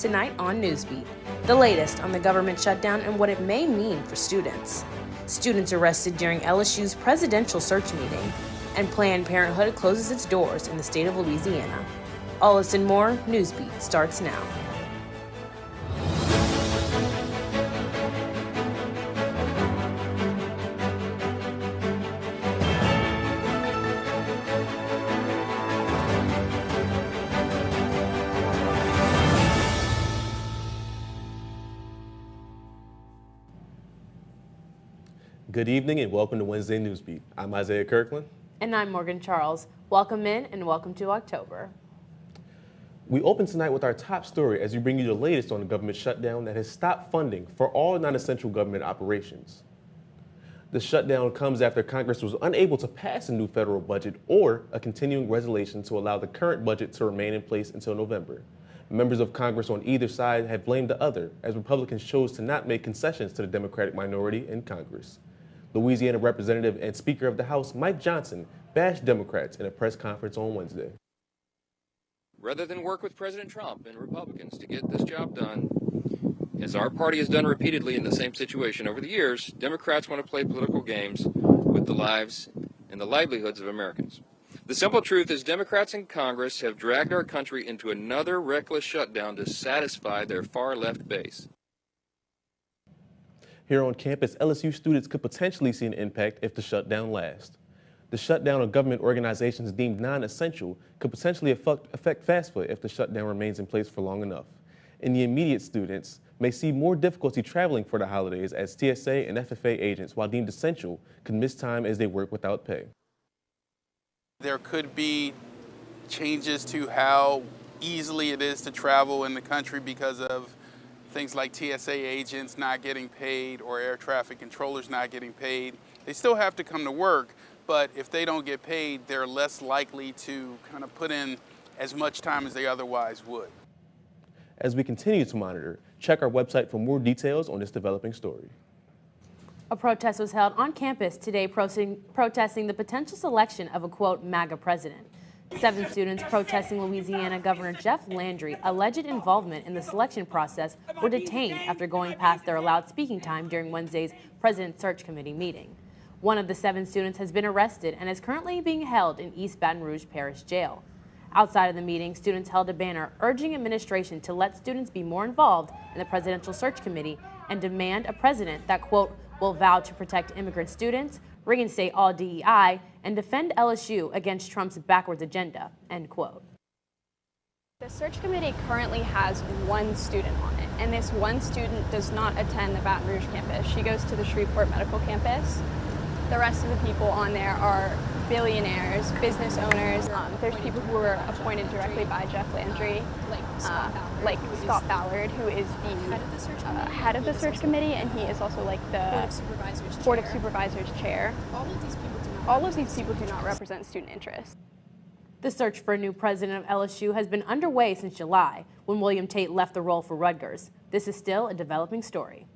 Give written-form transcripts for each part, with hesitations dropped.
Tonight on Newsbeat, the latest on the government shutdown and what it may mean for students. Students arrested during LSU's presidential search meeting, and Planned Parenthood closes its doors in the state of Louisiana. All this and more, Newsbeat starts now. Good evening and welcome to Wednesday Newsbeat. I'm Isaiah Kirkland. And I'm Morgan Charles. Welcome in and welcome to October. We open tonight with our top story as we bring you the latest on the government shutdown that has stopped funding for all non-essential government operations. The shutdown comes after Congress was unable to pass a new federal budget or a continuing resolution to allow the current budget to remain in place until November. Members of Congress on either side have blamed the other as Republicans chose to not make concessions to the Democratic minority in Congress. Louisiana Representative and Speaker of the House Mike Johnson bashed Democrats in a press conference on Wednesday. Rather than work with President Trump and Republicans to get this job done, as our party has done repeatedly in the same situation over the years, Democrats want to play political games with the lives and the livelihoods of Americans. The simple truth is Democrats in Congress have dragged our country into another reckless shutdown to satisfy their far-left base. Here on campus, LSU students could potentially see an impact if the shutdown lasts. The shutdown of government organizations deemed non-essential could potentially affect FAFSA if the shutdown remains in place for long enough. And the immediate students may see more difficulty traveling for the holidays as TSA and FFA agents, while deemed essential, could miss time as they work without pay. There could be changes to how easily it is to travel in the country because of things like TSA agents not getting paid or air traffic controllers not getting paid. They still have to come to work, but if they don't get paid, they're less likely to kind of put in as much time as they otherwise would. As we continue to monitor, check our website for more details on this developing story. A protest was held on campus today protesting the potential selection of a, quote, MAGA president. 7 students protesting Louisiana Governor Jeff Landry's alleged involvement in the selection process were detained after going past their allowed speaking time during Wednesday's President Search Committee meeting. One of the 7 students has been arrested and is currently being held in East Baton Rouge Parish Jail. Outside of the meeting, students held a banner urging administration to let students be more involved in the Presidential Search Committee and demand a president that, quote, will vow to protect immigrant students, reinstate all DEI, and defend LSU against Trump's backwards agenda, end quote. The search committee currently has 1 student on it, and this 1 student does not attend the Baton Rouge campus. She goes to the Shreveport Medical campus. The rest of the people on there are billionaires, business owners. There's people who were appointed directly by Jeff Landry, like Scott Ballard, who is the head of the search committee, and he is also like the Board of Supervisors chair. All of these people do not represent student interests. The search for a new president of LSU has been underway since July, when William Tate left the role for Rutgers. This is still a developing story.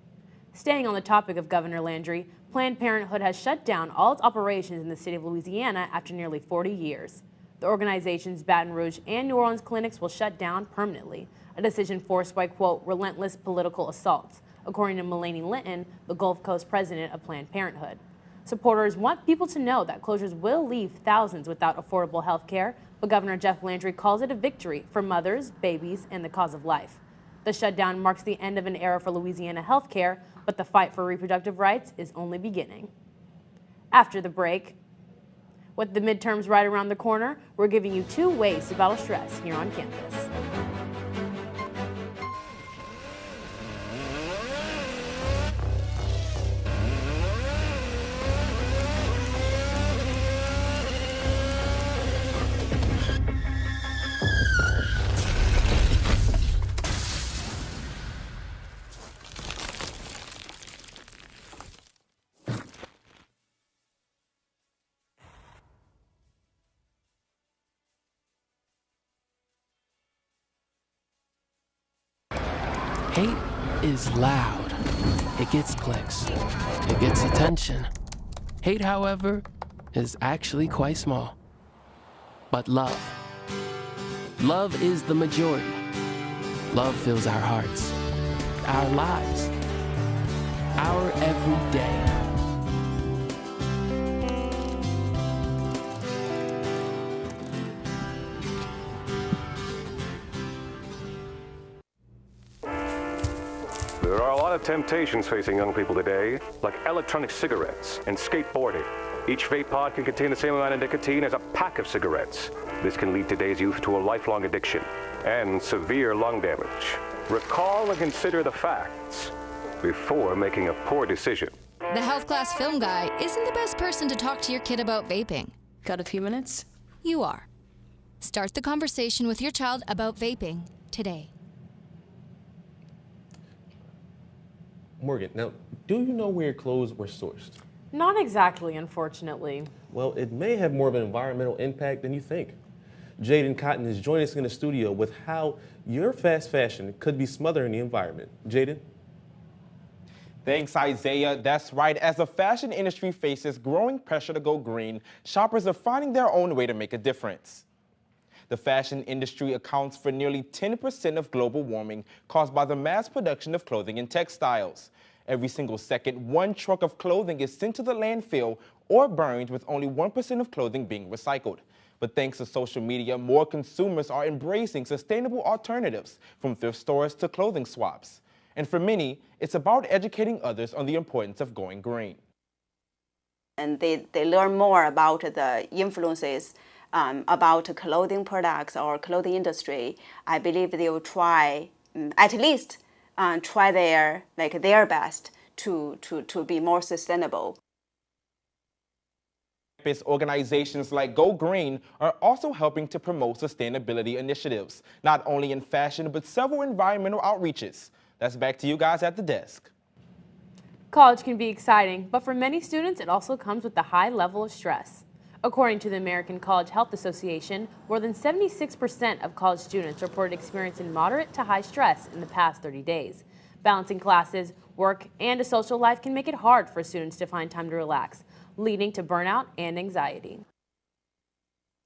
Staying on the topic of Governor Landry, Planned Parenthood has shut down all its operations in the state of Louisiana after nearly 40 years. The organization's Baton Rouge and New Orleans clinics will shut down permanently, a decision forced by, quote, relentless political assaults, according to Mulaney Linton, the Gulf Coast president of Planned Parenthood. Supporters want people to know that closures will leave thousands without affordable health care, but Governor Jeff Landry calls it a victory for mothers, babies, and the cause of life. The shutdown marks the end of an era for Louisiana health care, but the fight for reproductive rights is only beginning. After the break, with the midterms right around the corner, we're giving you 2 ways to battle stress here on campus. Hate is loud. It gets clicks. It gets attention. Hate, however, is actually quite small. But love is the majority. Love fills our hearts, our lives, our every day. There are a lot of temptations facing young people today, like electronic cigarettes and skateboarding. Each vape pod can contain the same amount of nicotine as a pack of cigarettes. This can lead today's youth to a lifelong addiction and severe lung damage. Recall and consider the facts before making a poor decision. The health class film guy isn't the best person to talk to your kid about vaping. Got a few minutes? You are. Start the conversation with your child about vaping today. Morgan, now, do you know where your clothes were sourced? Not exactly, unfortunately. Well, it may have more of an environmental impact than you think. Jaden Cotton is joining us in the studio with how your fast fashion could be smothering the environment. Jaden? Thanks, Isaiah. That's right. As the fashion industry faces growing pressure to go green, shoppers are finding their own way to make a difference. The fashion industry accounts for nearly 10% of global warming caused by the mass production of clothing and textiles. Every single second, one truck of clothing is sent to the landfill or burned, with only 1% of clothing being recycled. But thanks to social media, more consumers are embracing sustainable alternatives, from thrift stores to clothing swaps. And for many, it's about educating others on the importance of going green. And they learn more about the influences about clothing products or clothing industry. I believe they will try, at least try their best to be more sustainable. Organizations like Go Green are also helping to promote sustainability initiatives, not only in fashion, but several environmental outreaches. That's back to you guys at the desk. College can be exciting, but for many students, it also comes with a high level of stress. According to the American College Health Association, more than 76% of college students reported experiencing moderate to high stress in the past 30 days. Balancing classes, work, and a social life can make it hard for students to find time to relax, leading to burnout and anxiety.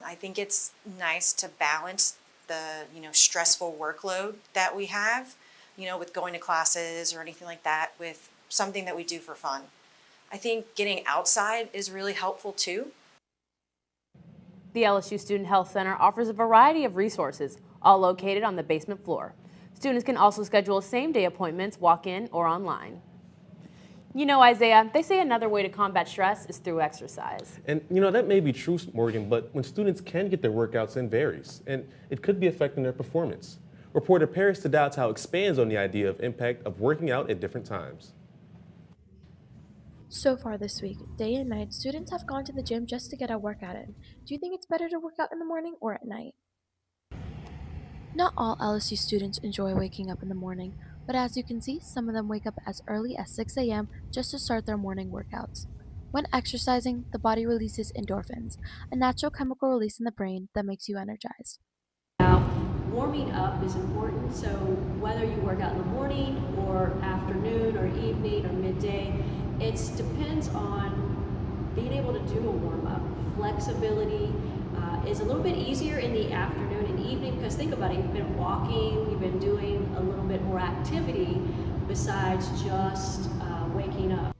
I think it's nice to balance the, stressful workload that we have, with going to classes or anything like that, with something that we do for fun. I think getting outside is really helpful too. The LSU Student Health Center offers a variety of resources, all located on the basement floor. Students can also schedule same-day appointments, walk-in or online. Isaiah, they say another way to combat stress is through exercise. And, that may be true, Morgan, but when students can get their workouts in varies, and it could be affecting their performance. Reporter Paris Tadautow expands on the idea of impact of working out at different times. So far this week, day and night, students have gone to the gym just to get a workout in. Do you think it's better to work out in the morning or at night? Not all LSU students enjoy waking up in the morning, but as you can see, some of them wake up as early as 6 a.m. just to start their morning workouts. When exercising, the body releases endorphins, a natural chemical release in the brain that makes you energized. Warming up is important, so whether you work out in the morning or afternoon or evening or midday, it depends on being able to do a warm-up. Flexibility is a little bit easier in the afternoon and evening, because think about it, you've been walking, you've been doing a little bit more activity besides just waking up.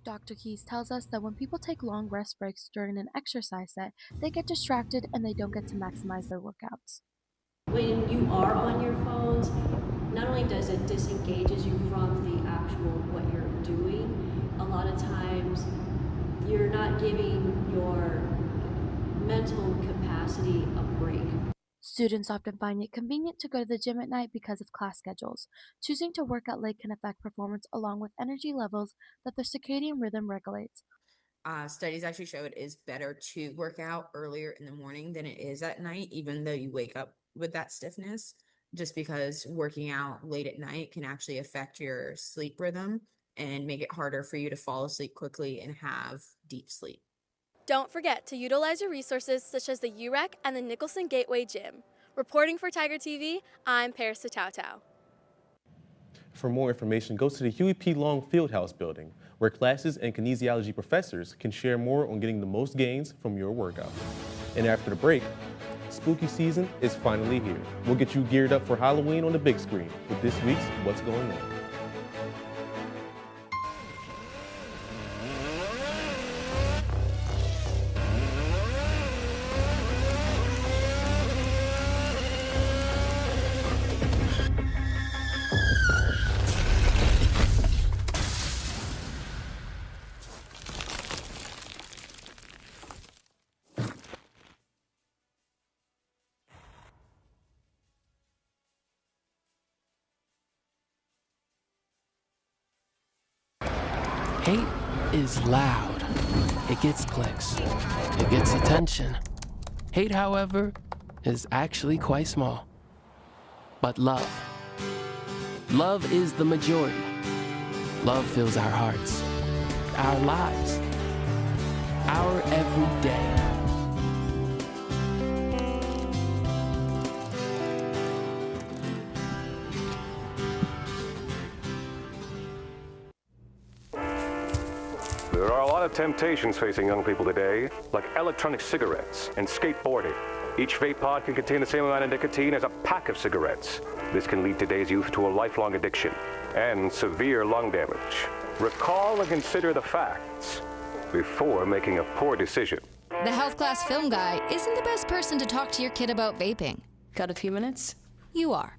Dr. Keys tells us that when people take long rest breaks during an exercise set, they get distracted and they don't get to maximize their workouts. When you are on your phones, not only does it disengages you from the actual what you're doing, a lot of times you're not giving your mental capacity a break. Students often find it convenient to go to the gym at night because of class schedules. Choosing to work out late can affect performance along with energy levels that the circadian rhythm regulates. Studies actually show it is better to work out earlier in the morning than it is at night, even though you wake up with that stiffness, just because working out late at night can actually affect your sleep rhythm and make it harder for you to fall asleep quickly and have deep sleep. Don't forget to utilize your resources such as the UREC and the Nicholson Gateway Gym. Reporting for Tiger TV, I'm Paris Tadautow. For more information, go to the Huey P. Long Fieldhouse building, where classes and kinesiology professors can share more on getting the most gains from your workout. And after the break, spooky season is finally here. We'll get you geared up for Halloween on the big screen with this week's What's Going On. Hate is loud. It gets clicks. It gets attention. Hate, however, is actually quite small. But love is the majority. Love fills our hearts, our lives, our every day. There are a lot of temptations facing young people today, like electronic cigarettes and skateboarding. Each vape pod can contain the same amount of nicotine as a pack of cigarettes. This can lead today's youth to a lifelong addiction and severe lung damage. Recall and consider the facts before making a poor decision. The health class film guy isn't the best person to talk to your kid about vaping. Got a few minutes? You are.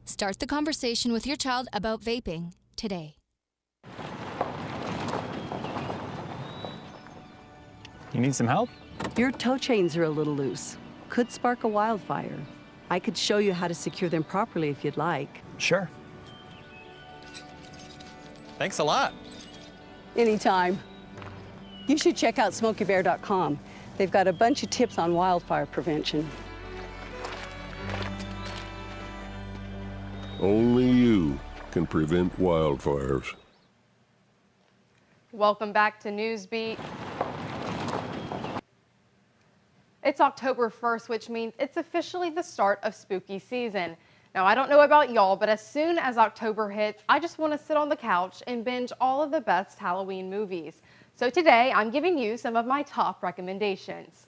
Start the conversation with your child about vaping today. You need some help? Your tow chains are a little loose. Could spark a wildfire. I could show you how to secure them properly if you'd like. Sure. Thanks a lot. Anytime. You should check out SmokeyBear.com. They've got a bunch of tips on wildfire prevention. Only you can prevent wildfires. Welcome back to Newsbeat. It's October 1st, which means it's officially the start of spooky season. Now, I don't know about y'all, but as soon as October hits, I just want to sit on the couch and binge all of the best Halloween movies. So today, I'm giving you some of my top recommendations.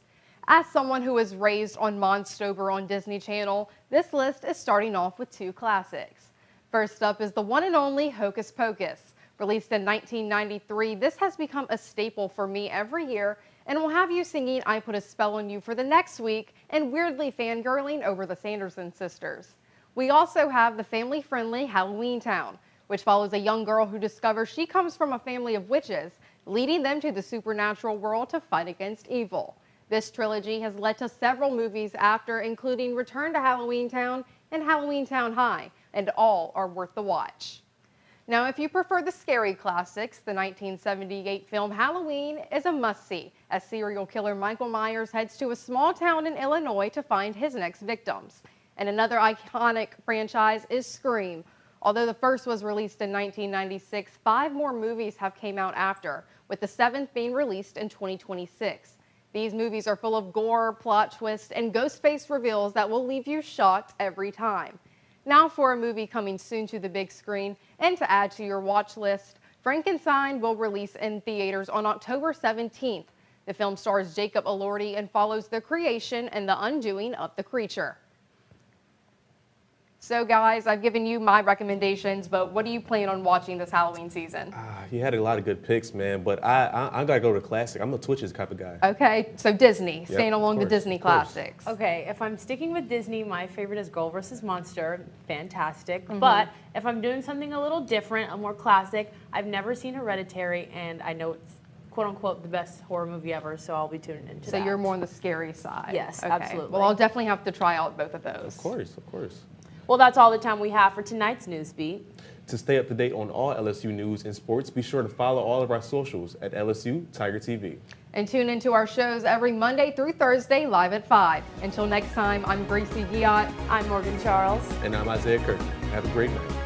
As someone who was raised on Monstober on Disney Channel, this list is starting off with two classics. First up is the one and only Hocus Pocus. Released in 1993, this has become a staple for me every year and will have you singing I Put a Spell on You for the next week and weirdly fangirling over the Sanderson sisters. We also have the family-friendly Halloween Town, which follows a young girl who discovers she comes from a family of witches, leading them to the supernatural world to fight against evil. This trilogy has led to several movies after, including Return to Halloween Town and Halloween Town High, and all are worth the watch. Now, if you prefer the scary classics, the 1978 film Halloween is a must-see, as serial killer Michael Myers heads to a small town in Illinois to find his next victims. And another iconic franchise is Scream. Although the first was released in 1996, 5 more movies have came out after, with the 7th being released in 2026. These movies are full of gore, plot twists, and ghost face reveals that will leave you shocked every time. Now for a movie coming soon to the big screen, and to add to your watch list, Frankenstein will release in theaters on October 17th. The film stars Jacob Elordi and follows the creation and the undoing of the creature. So guys, I've given you my recommendations, but what do you plan on watching this Halloween season? You had a lot of good picks, man, but I gotta go to classic. I'm a Twitches type of guy. Okay, so Disney, Yep, staying along the Disney classics. Okay, if I'm sticking with Disney, my favorite is Girl vs. Monster, fantastic. But if I'm doing something a little different, a more classic, I've never seen Hereditary, and I know it's quote unquote the best horror movie ever, so I'll be tuning into that. So you're more on the scary side? Yes, okay. absolutely. Well, I'll definitely have to try out both of those. Of course, of course. Well, that's all the time we have for tonight's Newsbeat. To stay up to date on all LSU news and sports, be sure to follow all of our socials at LSU Tiger TV. And tune into our shows every Monday through Thursday live at 5. Until next time, I'm Gracie Giat. I'm Morgan Charles. And I'm Isaiah Kirk. Have a great night.